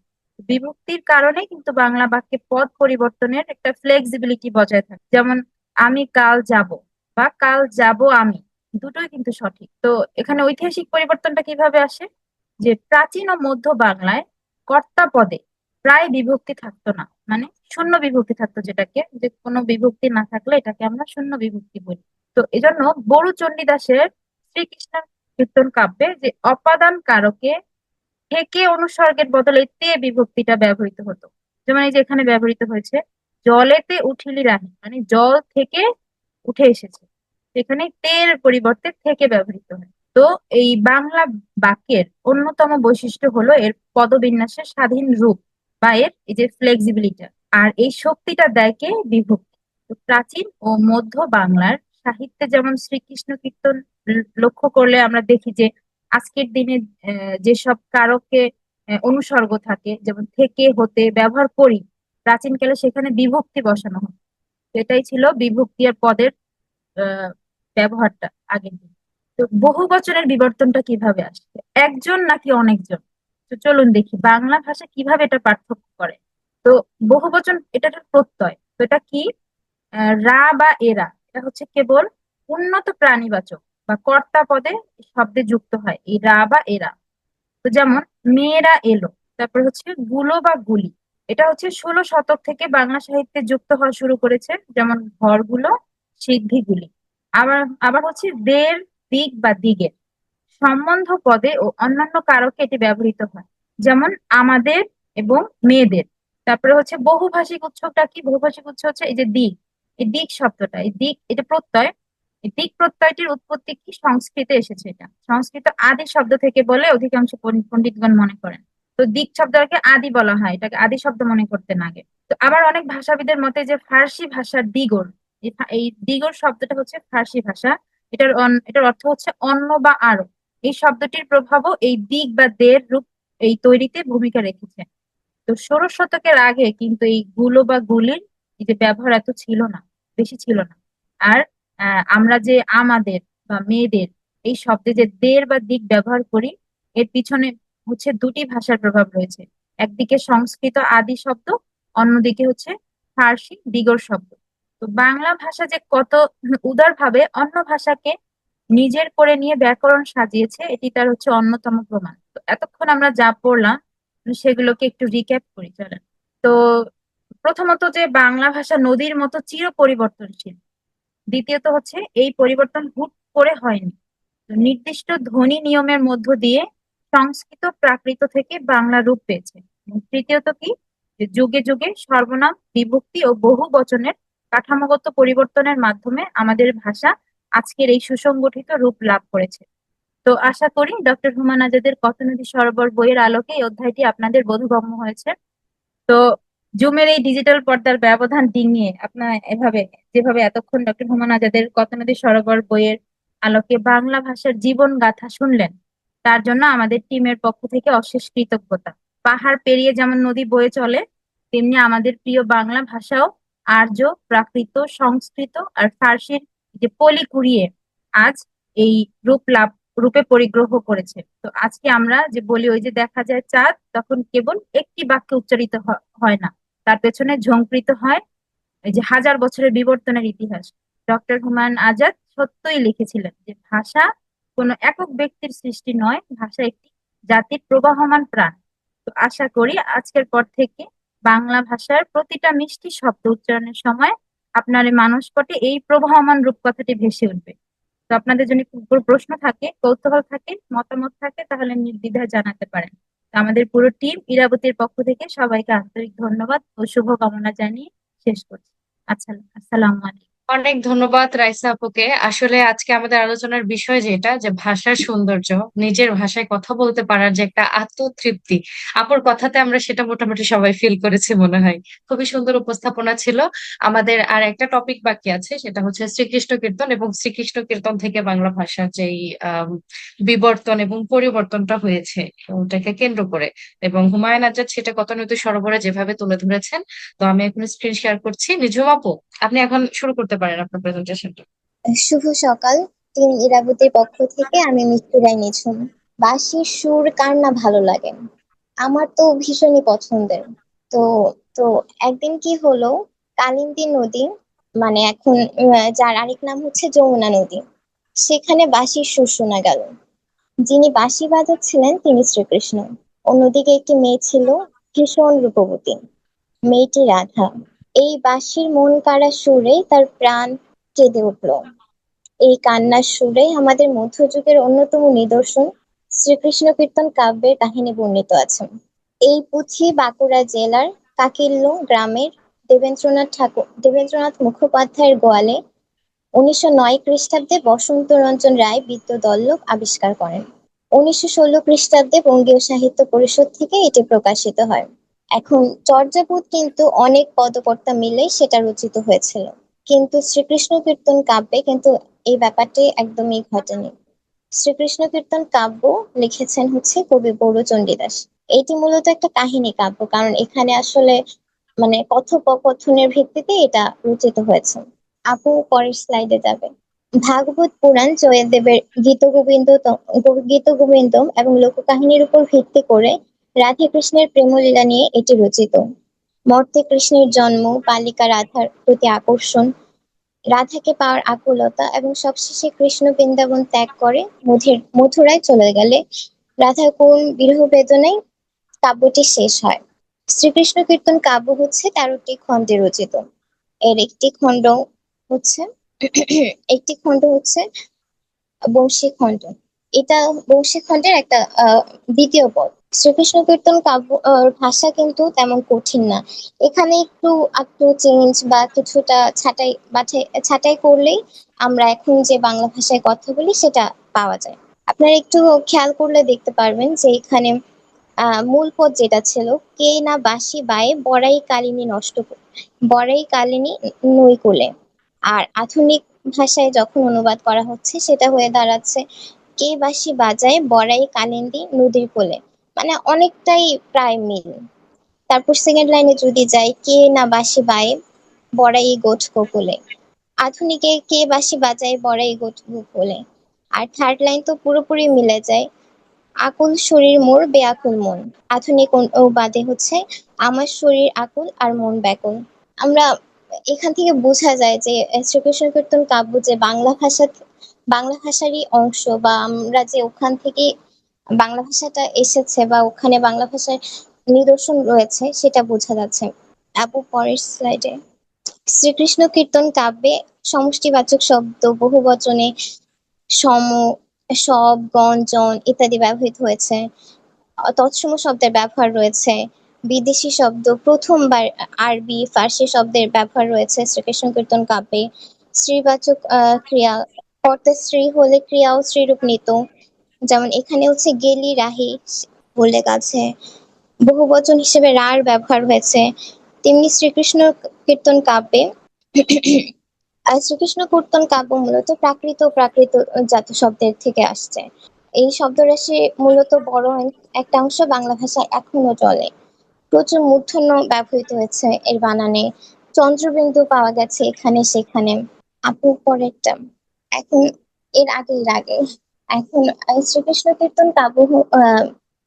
বিভক্তির কারণে কিন্তু বাংলা বাক্যে পদ পরিবর্তনের একটা ফ্লেক্সিবিলিটি বজায় থাকে। যেমন আমি কাল যাব বা কাল যাব আমি, দুটোই কিন্তু সঠিক। তো এখানে ঐতিহাসিক পরিবর্তনটা কিভাবে আসে? যে প্রাচীন ও মধ্য বাংলায় কর্তা পদে প্রায় বিভক্তি থাকতো না, মানে শূন্য বিভক্তি থাকতো, যেটাকে যে কোনো বিভক্তি না থাকলে এটাকে আমরা শূন্য বিভক্তি বলি। তো এজন্য বড়ু চণ্ডীদাসের শ্রীকৃষ্ণের কীর্তন কাব্যে যে অপাদান কারকে থেকে অনুসর্গের বদলে তে বিভক্তিটা ব্যবহৃত হতো। যেমন এই যে এখানে ব্যবহৃত হয়েছে জলেতে উঠিলি রাহি, মানে জল থেকে উঠে এসেছে, সেখানে তের পরিবর্তে থেকে ব্যবহৃত হয়। তো এই বাংলা বাক্যের অন্যতম বৈশিষ্ট্য হলো এর পদবিন্যাসের স্বাধীন রূপ বা এর এই যে ফ্লেক্সিবিলিটি, আর এই শক্তিটা দেয় কে? বিভক্তি। তো প্রাচীন ও মধ্য বাংলার সাহিত্যে যেমন শ্রীকৃষ্ণ কীর্তন লক্ষ্য করলে আমরা দেখি যে আজকের দিনে যেসব কারকে অনুসর্গ থাকে, যেমন থেকে হতে ব্যবহার করি, প্রাচীনকালে সেখানে বিভক্তি বসানো হয়। এটাই ছিল বিভক্তি আর পদের আহ, ব্যবহারটা আগের দিন। তো বহু বচনের বিবর্তনটা কিভাবে আসছে, একজন নাকি অনেকজন? তো চলুন দেখি বাংলা ভাষা কিভাবে এটা পার্থক্য করে। তো বহু বচন, এটা একটা প্রত্যয়, তো এটা কি? রা বা এরা, এটা হচ্ছে কেবল উন্নত প্রাণীবাচক বা কর্তা পদে শব্দে যুক্ত হয় এই রা বা এরা। তো যেমন মেয়েরা এলো, তারপর হচ্ছে গুলো বা গুলি, এটা হচ্ছে 16 শতক থেকে বাংলা সাহিত্যে যুক্ত হওয়া শুরু করেছে। যেমন ঘরগুলো, সিদ্ধিগুলি। আবার আবার হচ্ছে দের, দিক বা দিকের সম্বন্ধ পদে ও অন্যান্য কারকে এটি ব্যবহৃত হয়। যেমন আমাদের এবং মেয়েদের। তারপরে হচ্ছে বহুভাষিক উৎসটা কি? বহুভাষিক উৎস হচ্ছে এই যে দিক, এই দিক শব্দটা, এই দিক এটা প্রত্যয়, এই দিক প্রত্যয়টির উৎপত্তি কি? সংস্কৃতে এসেছে। এটা সংস্কৃত আদি শব্দ থেকে বলে অধিকাংশ পণ্ডিতগণ মনে করেন। তো দিক শব্দটাকে আদি বলা হয়, এটাকে আদি শব্দ মনে করতেন আগে। তো আবার অনেক ভাষাবিদের মতে যে ফার্সি ভাষার দিগর, এই দিগর শব্দটা হচ্ছে ফার্সি ভাষা। এটার অর্থ হচ্ছে অন্য বা আরো। এই শব্দটির প্রভাবও এই দিক বা দের রূপ এই তৈরিতে ভূমিকা রেখেছে। তো 16 শতকের আগে কিন্তু এই গুলো বা গুলির এই যে ব্যবহার এত ছিল না, বেশি ছিল না। আর আমরা যে আমাদের বা মেয়েদের এই শব্দে যে দের বা দিক ব্যবহার করি, এর পিছনে হচ্ছে দুটি ভাষার প্রভাব রয়েছে। একদিকে সংস্কৃত আদি শব্দ, অন্যদিকে হচ্ছে ফার্সি দিগর শব্দ। তো বাংলা ভাষা যে কত উদার ভাবে অন্য ভাষাকে নিজের করে নিয়ে ব্যাকরণ সাজিয়েছে, এটি তার হচ্ছে অন্যতম প্রমাণ। তো এতক্ষণ আমরা যা পড়লাম সেগুলোকে একটু রিক্যাপ করি, চলেন। তো প্রথমত যে বাংলা ভাষা নদীর মতো চির পরিবর্তনশীল। দ্বিতীয়ত হচ্ছে এই পরিবর্তন হুট করে হয়নি, তো নির্দিষ্ট ধ্বনি নিয়মের মধ্য দিয়ে সংস্কৃত প্রাকৃত থেকে বাংলা রূপ পেয়েছে। এবং তৃতীয়ত কি, যে যুগে যুগে সর্বনাম বিভক্তি ও বহু বচনের কাঠামোগত পরিবর্তনের মাধ্যমে আমাদের ভাষা আজকের এই সুসংগঠিত রূপ লাভ করেছে। তো আশা করি ডক্টর হুমায়ুন আজাদের কথানদী সরোবর বইয়ের আলোকে এই অধ্যায়টি আপনাদের বোধগম্য হয়েছে। তো জুমের এই ডিজিটাল পর্দার ব্যবধান ডিঙিয়ে আপনারা যেভাবে এতক্ষণ ডক্টর হুমায়ুন আজাদের কথানদী সরোবর বইয়ের আলোকে বাংলা ভাষার জীবন গাথা শুনলেন, তার জন্য আমাদের টিমের পক্ষ থেকে অশেষ কৃতজ্ঞতা। পাহাড় পেরিয়ে যেমন নদী বয়ে চলে, তেমনি আমাদের প্রিয় বাংলা ভাষাও আর্য, প্রাকৃত, সংস্কৃত আর ফার্সির যে পলি কুড়িয়ে আজ এই রূপে পরিগ্রহ করেছে। তো আজকে আমরা যে বলি ওই যে দেখা যায় চাঁদ, তখন কেবল একটি বাক্যে উচ্চারিত হয় না, তার পেছনে ঝংকৃত হয় এই যে হাজার বছরের বিবর্তনের ইতিহাস। ডক্টর হুমায়ুন আজাদ সত্যই লিখেছিলেন যে ভাষা কোনো একক ব্যক্তির সৃষ্টি নয়, ভাষা একটি জাতির প্রবাহমান প্রাণ। তো আশা করি আজকের পর থেকে বাংলা ভাষার প্রতিটা মিষ্টি শব্দ উচ্চারণের সময় আপনার এই মানসপটে এই প্রবাহমান রূপকথাটি ভেসে উঠবে। তো আপনাদের যদি কোনো প্রশ্ন থাকে, কৌতূহল থাকে, মতামত থাকে, তাহলে নির্দ্বিধায় জানাতে পারেন। তো আমাদের পুরো টিম ইরাবতীর পক্ষ থেকে সবাইকে আন্তরিক ধন্যবাদ ও শুভকামনা জানিয়ে শেষ করছি। আচ্ছা, আসসালামু আলাইকুম। অনেক ধন্যবাদ রাইসা আপুকে। আসলে আজকে আমাদের আলোচনার বিষয় যেটা, যে ভাষার সৌন্দর্য, নিজের ভাষায় কথা বলতে পারার যে একটা আত্মতৃপ্তি, আপুর কথাতে আমরা সেটা মোটামুটি সবাই ফিল করেছি মনে হয়। খুবই সুন্দর উপস্থাপনা ছিল। আমাদের আর একটা টপিক বাকি আছে, সেটা হচ্ছে শ্রীকৃষ্ণ কীর্তন, এবং শ্রীকৃষ্ণ কীর্তন থেকে বাংলা ভাষার যেই বিবর্তন এবং পরিবর্তনটা হয়েছে ওটাকে কেন্দ্র করে, এবং হুমায়ুন আজাদ সেটা গতানুগতিক সরোবরে যেভাবে তুলে ধরেছেন। তো আমি এখন স্ক্রিন শেয়ার করছি। নিঝুম আপু, আপনি এখন শুরু করতে পারেন আপনার প্রেজেন্টেশনটা। শুভ সকাল। টিম ইরাবতীর পক্ষ থেকে আমি মিষ্টি নিঝুম। বাঁশির সুর কার না ভালো লাগে, আমার তো ভীষণই পছন্দের। তো তো একদিন কি হলো, কালিন্দী নদী, মানে এখন যার আরেক নাম হচ্ছে যমুনা নদী, সেখানে বাঁশির সুর শোনা গেল। যিনি বাঁশি বাজাচ্ছিলেন তিনি শ্রীকৃষ্ণ। অন্যদিকে একটি মেয়ে ছিল, ভীষণ রূপবতী, মেয়েটি রাধা। এই বাঁশির মন কাড়া সুরে তার প্রাণ কেঁদে উঠল। এই কান্নার সুরে আমাদের মধ্যযুগের অন্যতম নিদর্শন শ্রীকৃষ্ণ কীর্তন কাব্যের কাহিনী বর্ণিত আছে। এই পুঁথি বাঁকুড়া জেলার কাকিল্য গ্রামের দেবেন্দ্রনাথ মুখোপাধ্যায়ের গোয়ালে 1909 খ্রিস্টাব্দে বসন্ত রঞ্জন রায় বিদ্যুদল্লভ আবিষ্কার করেন। 1916 খ্রিস্টাব্দে বঙ্গীয় সাহিত্য পরিষদ থেকে এটি প্রকাশিত হয়। এখন চর্যাপদ কিন্তু অনেক পদকর্তা মিলে সেটা রচিত হয়েছিল, কিন্তু শ্রীকৃষ্ণ কীর্তন কাব্যে কিন্তু এই ব্যাপারটি একদমই ঘটেনি। শ্রীকৃষ্ণ কীর্তন কাব্য লিখেছেন হচ্ছে কবি গৌরচণ্ডী দাস। এটি মূলত একটা কাহিনী কাব্য, কারণ এখানে আসলে মানে কথোপকথনের ভিত্তিতে এটা রচিত হয়েছে। আপু পরের স্লাইডে যাবে। ভাগবত পুরাণ জয়দেবের গীত গোবিন্দম এবং লোককাহিনীর উপর ভিত্তি করে রাধে কৃষ্ণের প্রেমলীলা নিয়ে এটি রচিত। মর্তে কৃষ্ণের জন্ম, বালিকা রাধার প্রতি আকর্ষণ, রাধাকে পাওয়ার আকুলতা এবং সবশেষে কৃষ্ণ বৃন্দাবন ত্যাগ করে মথুরায় চলে গেলে রাধার করুণ বিরহ বেদনায় কাব্যটি শেষ হয়। শ্রীকৃষ্ণ কীর্তন কাব্য হচ্ছে 13টি খণ্ডে রচিত। এর হচ্ছে একটি খণ্ড হচ্ছে বংশী খণ্ড। এটা বংশী খণ্ডের একটা দ্বিতীয় পদ। শ্রীকৃষ্ণ কীর্তন কাব্য ভাষা কিন্তু তেমন কঠিন না। এখানে একটু একটু চেঞ্জ বা কিছুটা ছাঁটাই বাছাই ছাঁটাই করলেই আমরা এখন যে বাংলা ভাষায় কথা বলি সেটা পাওয়া যায়। আপনারা একটু খেয়াল করলে দেখতে পারবেন যে এখানে মূল পদ যেটা ছিল, কে না বাঁশি বায়ে বড়াই কালিনী বড়াই কালিনী নই কূলে। আর আধুনিক ভাষায় যখন অনুবাদ করা হচ্ছে সেটা হয়ে দাঁড়াচ্ছে, কে বাঁশি বাজায় বড়াই কালিন্দী নদীর কোলে। মানে অনেকটাই প্রায় মিল। তারপর সেকেন্ড লাইনে যদি যাই, কে না বাঁশি বায়ে বড়াই গোঠ কোলে। আধুনিকে কে বাঁশি বাজায় বড়াই গোঠ কোলে। আর থার্ড লাইন তো পুরোপুরি মিলে যায়, আকুল শরীর মোর বেআকুল মন। আধুনিক ও বাদে হচ্ছে, আমার শরীর আকুল আর মন ব্যাকুল। আমরা এখান থেকে বোঝা যায় যে শ্রীকৃষ্ণ কীর্তন কাব্য যে বাংলা ভাষারই অংশ, বা আমরা যে ওখান থেকে বাংলা ভাষাটা এসেছে বা ওখানে বাংলা ভাষার নিদর্শন রয়েছে সেটা বোঝা যাচ্ছে। আপু পরের স্লাইডে। শ্রীকৃষ্ণ কীর্তন কাব্যে সমষ্টিবাচক শব্দ বহুবচনে সম, সব, গণ, জন ইত্যাদি ব্যবহৃত হয়েছে। তৎসম শব্দের ব্যবহার রয়েছে। বিদেশি শব্দ প্রথমবার আরবি ফার্সি শব্দের ব্যবহার রয়েছে শ্রীকৃষ্ণ কীর্তন কাব্যে। স্ত্রীবাচক ক্রিয়া, কর্তা স্ত্রী হলে ক্রিয়াও স্ত্রীরূপ নিত। যেমন এখানে হচ্ছে গেলি রাহি উল্লেখ আছে। বহুবচন হিসেবে রার ব্যবহার হয়েছে। তেমনি শ্রীকৃষ্ণ কীর্তন কাব্যে শ্রীকৃষ্ণ কীর্তন কাব্য মূলত প্রাকৃত ও প্রাকৃত জাত শব্দের থেকে আসছে। এই শব্দরাশি মূলত বড় একটা অংশ বাংলা ভাষায় এখনো চলে। প্রচুর মূর্ধন্য ব্যবহৃত হয়েছে এর বানানে। চন্দ্রবিন্দু পাওয়া গেছে এখানে সেখানে। আপু পরেরটা। এখন এর আগে এখন শ্রীকৃষ্ণ কীর্তন কাব্য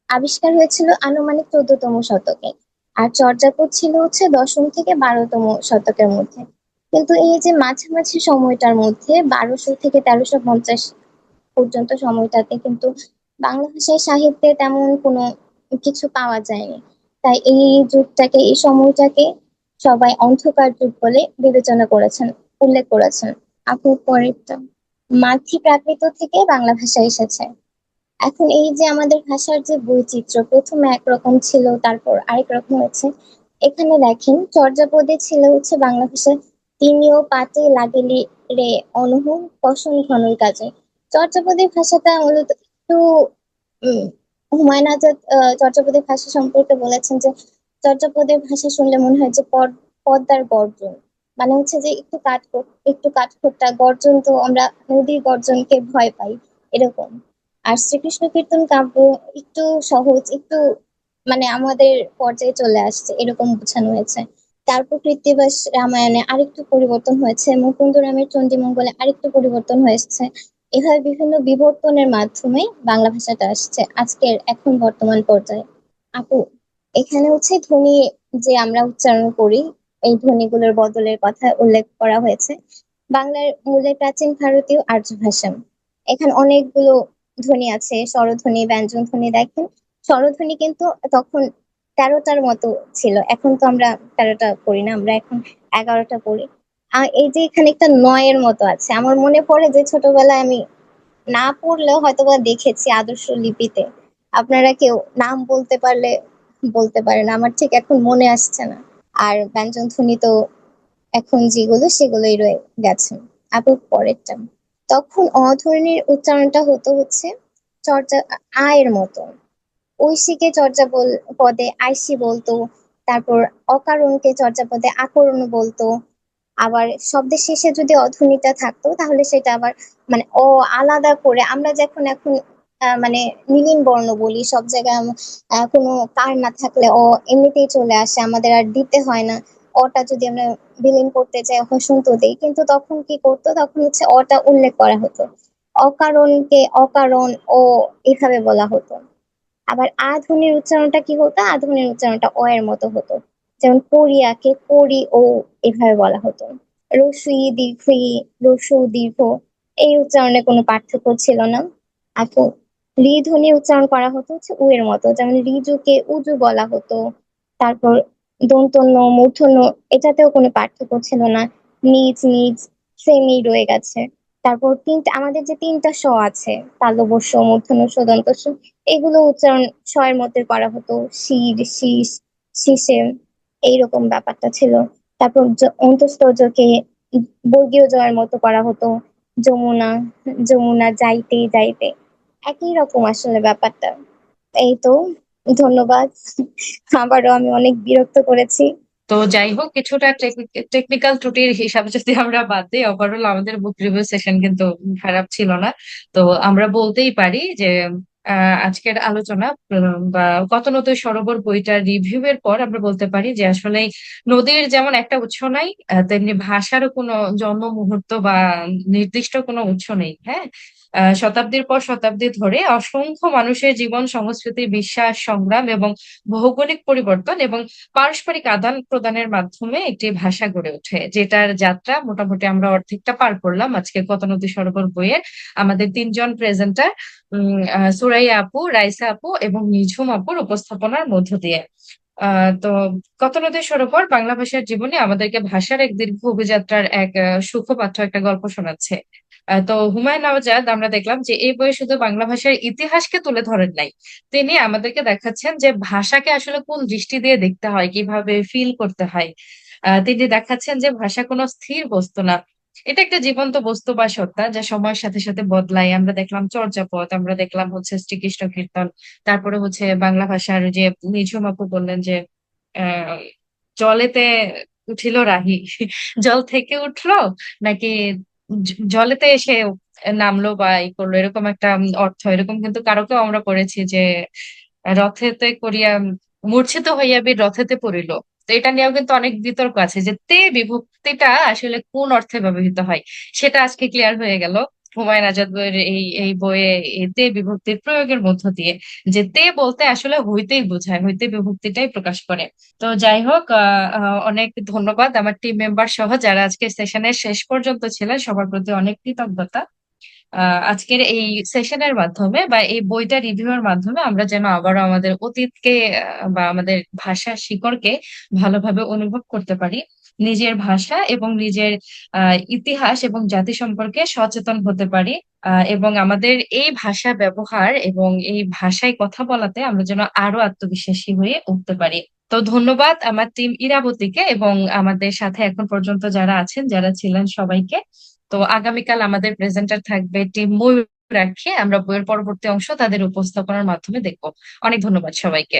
আবিষ্কার হয়েছিল আনুমানিক 14তম শতকে। আর চর্যাপদ ছিল হচ্ছে 10ম থেকে 12তম শতকের মধ্যে। কিন্তু এই যে মাঝামাঝি সময়টার মধ্যে 1200 থেকে 1350 পর্যন্ত সময়টাতে কিন্তু বাংলা ভাষায় সাহিত্যে তেমন কোনো কিছু পাওয়া যায়নি। তাই এই সময়টাকে সবাই অন্ধকার যুগ বলে বিবেচনা করেছেন, উল্লেখ করেছেন। আপু পরেরটা। মাতৃ প্রাকৃত থেকে বাংলা ভাষা এসেছে। এখন এই যে আমাদের ভাষার যে বৈচিত্র্য, প্রথমে একরকম ছিল তারপর আরেক রকম হয়েছে। এখানে দেখেন চর্যাপদে ছিল হচ্ছে বাংলা ভাষায়, তিনিও পাতে লাগিলি রে অনুহ কষণ ঘনই কাজে। চর্যাপদের ভাষাটা মূলত একটু উম হুমায়ুন আজাদ চর্যাপদের ভাষা সম্পর্কে বলেছেন যে, চর্যাপদের ভাষা শুনলে মনে হয় যে পদ্মার গর্জন। মানে হচ্ছে যে একটু কাঠখোট্টা গর্জন, তো আমরা নদীর গর্জনকে ভয় পাই এরকম। আর শ্রীকৃষ্ণ কীর্তন কাব্য একটু সহজ, একটু মানে আমাদের পর্যায়ে চলে আসছে এরকম বোঝানো হয়েছে। তারপর কৃত্তিবাস রামায়ণে আরেকটু পরিবর্তন হয়েছে, মুকুন্দ রামের চণ্ডীমঙ্গলে আরেকটু পরিবর্তন হয়েছে। এভাবে বিভিন্ন বিবর্তনের মাধ্যমে বাংলা ভাষাটা আসছে আজকের এখন বর্তমান পর্যায়ে। আপু এখানে হচ্ছে ধ্বনি যে আমরা উচ্চারণ করি, এই ধ্বনিগুলোর বদলের কথা উল্লেখ করা হয়েছে। বাংলার মূলে প্রাচীন ভারতীয় আর্য ভাষা। এখানে অনেকগুলো ধ্বনি আছে, স্বরধ্বনি, ব্যঞ্জন ধ্বনি। দেখেন স্বরধ্বনি কিন্তু তখন 13টার মতো ছিল, এখন তো আমরা 13টা পড়ি না, আমরা এখন 11টা পড়ি। এই যে এখানে একটা নয়ের মতো আছে, আমার মনে পড়ে যে ছোটবেলায় আমি না পড়লেও হয়তোবা দেখেছি আদর্শ লিপিতে। আপনারা কেউ নাম বলতে পারলে বলতে পারেন, আমার ঠিক এখন মনে আসছে না। আর ব্যঞ্জন ধ্বনি তো এখন যেগুলো সেগুলোই রয়ে গেছে। আপু পরেরটা। তখন অধ্বনির উচ্চারণটা হতো হচ্ছে চর্যা আয়ের মতো। ঐশীকে পদে আইসি বলতো। তারপর অকারণকে চর্যাপদে আকরণ বলতো। আবার শব্দের শেষে যদি অধ্বনিটা থাকতো তাহলে সেটা আবার মানে আলাদা করে আমরা যখন এখন মানে মিলিন বর্ণ বলি সব জায়গায়, কোনো কার না থাকলে এমনিতেই চলে আসে, আমাদের আর দিতে হয় না। অটা যদি আমরা বিলীন করতে চাই হসন্ত দেই, কিন্তু তখন কি করতো, তখন হচ্ছে অটা উল্লেখ করা হতো। অকারণকে অকারণ ও এভাবে বলা হতো। আবার ধ্বনির উচ্চারণটা কি হতো, ধ্বনির উচ্চারণটা এর মতো হতো। যেমন কোরিয়াকে কোরি ও এভাবে বলা হতো। রস্যই দীর্ঘই, রস্য দীর্ঘ, এই উচ্চারণে কোনো পার্থক্য ছিল না। এখন রি ধ্বনি উচ্চারণ করা হতো হচ্ছে উ এর মতো, যেমন রিজুকে উজু বলা হতো। তারপর দন্তন্য মূর্ধন্য, এটাতেও কোনো পার্থক্য ছিল না। নিজ নিজ সেমই রয়ে গেছে। তারপর আমাদের যে তিনটা স আছে, তালব্য শ, মূর্ধন্য ষ, দন্ত স, এগুলো উচ্চারণ স-এর মধ্যে করা হতো। শির, শীষ, শীষে, এইরকম ব্যাপারটা ছিল। তারপর অন্তস্থ জ-কে বর্গীয় জ-এর মতো করা হতো। যমুনা, যমুনা, যাইতে যাইতে, একই রকম আসলে ব্যাপারটা। এই তো, ধন্যবাদ। আবারও আমি অনেক বিরক্ত করেছি। তো যাই হোক, কিছুটা টেকনিক্যাল ত্রুটির হিসাবে যদি আমরা বাদ দিই, ওভারঅল আমাদের বুক রিভিউ সেশন কিন্তু খারাপ ছিল না। তো আমরা বলতেই পারি যে আজকের আলোচনা বা কত নদীর সরোবর বইটার রিভিউ এর পর আমরা বলতে পারি যে আসলে নদীর যেমন একটা উৎস নাই, তেমনি ভাষারও কোনো জন্ম মুহূর্ত বা নির্দিষ্ট কোনো উৎস নেই। হ্যাঁ, শতাব্দীর পর শতাব্দী ধরে অসংখ্য মানুষের জীবন, সংস্কৃতি, বিশ্বাস, সংগ্রাম এবং ভৌগোলিক পরিবর্তন এবং পারস্পরিক আদান প্রদানের মাধ্যমে একটি ভাষা গড়ে ওঠে, যেটার যাত্রা মোটামুটি আমরা অর্ধেকটা পার করলাম আজকে কত নদী সরোবর বইয়ের আমাদের তিনজন প্রেজেন্টার সুরাইয়া আপু, রাইসা আপু এবং নিঝুম আপুর উপস্থাপনার মধ্য দিয়ে। তো কত নদী সরোবর বাংলা ভাষার জীবনে আমাদেরকে ভাষার এক দীর্ঘ অভিযাত্রার এক সুখপাঠ্য একটা গল্প শোনাচ্ছে। তো হুমায়ুন আজাদ আমরা দেখলাম যে এই বইয়ে শুধু বাংলা ভাষার ইতিহাসকে তুলে ধরেন নাই, তিনি আমাদেরকে দেখাচ্ছেন যে ভাষাকে আসলে কোন দৃষ্টি দিয়ে দেখতে হয়, কিভাবে ফিল করতে হয়। তিনি দেখাচ্ছেন যে ভাষা কোনো স্থির বস্তু না, এটা একটা জীবন্ত বস্তু বা সত্তা যা সময়ের সাথে সাথে বদলায়। আমরা দেখলাম চর্যাপদ, আমরা দেখলাম হচ্ছে শ্রীকৃষ্ণ কীর্তন, তারপরে হচ্ছে বাংলা ভাষার যে নিঝুম আপু বললেন যে আহ জলেতে উঠিল রাহি, জল থেকে উঠলো নাকি জলেতে এসে নামলো বা ই করলো, এরকম একটা অর্থ। এরকম কিন্তু কারো কেউ আমরা পড়েছি যে রথেতে করিয়া মূর্ছিত হইয়া বীর রথেতে পড়িল। তো এটা নিয়েও কিন্তু অনেক বিতর্ক আছে যে তে বিভক্তিটা আসলে কোন অর্থে ব্যবহৃত হয়। সেটা আজকে ক্লিয়ার হয়ে গেল হুমায়ুন আজাদ বইয়ের এই বইয়ে এই তে বিভক্তির প্রয়োগের মধ্য দিয়ে, যে তে বলতে আসলে হইতেই বোঝায়, হইতে বিভক্তিটাই প্রকাশ করে। তো যাই হোক, অনেক ধন্যবাদ আমার টিম মেম্বার সহ যারা আজকে সেশনের শেষ পর্যন্ত ছিলেন, সবার প্রতি অনেক কৃতজ্ঞতা। আজকের এই সেশনের মাধ্যমে বা এই বইটা রিভিউয়ের মাধ্যমে আমরা যেন আবারও আমাদের অতীতকে বা আমাদের ভাষার শিকড়কে ভালোভাবে অনুভব করতে পারি, নিজের ভাষা এবং নিজের ইতিহাস এবং জাতি সম্পর্কে সচেতন হতে পারি, এবং আমাদের এই ভাষা ব্যবহার এবং এই ভাষায় কথা বলাতে আমরা যেন আরো আত্মবিশ্বাসী হয়ে উঠতে পারি। তো ধন্যবাদ আমার টিম ইরাবতীকে এবং আমাদের সাথে এখন পর্যন্ত যারা আছেন, যারা ছিলেন সবাইকে। তো আগামীকাল আমাদের প্রেজেন্টার থাকবে টিম ময়ূর রাখে, আমরা বইয়ের পরবর্তী অংশ তাদের উপস্থাপনার মাধ্যমে দেখবো। অনেক ধন্যবাদ সবাইকে।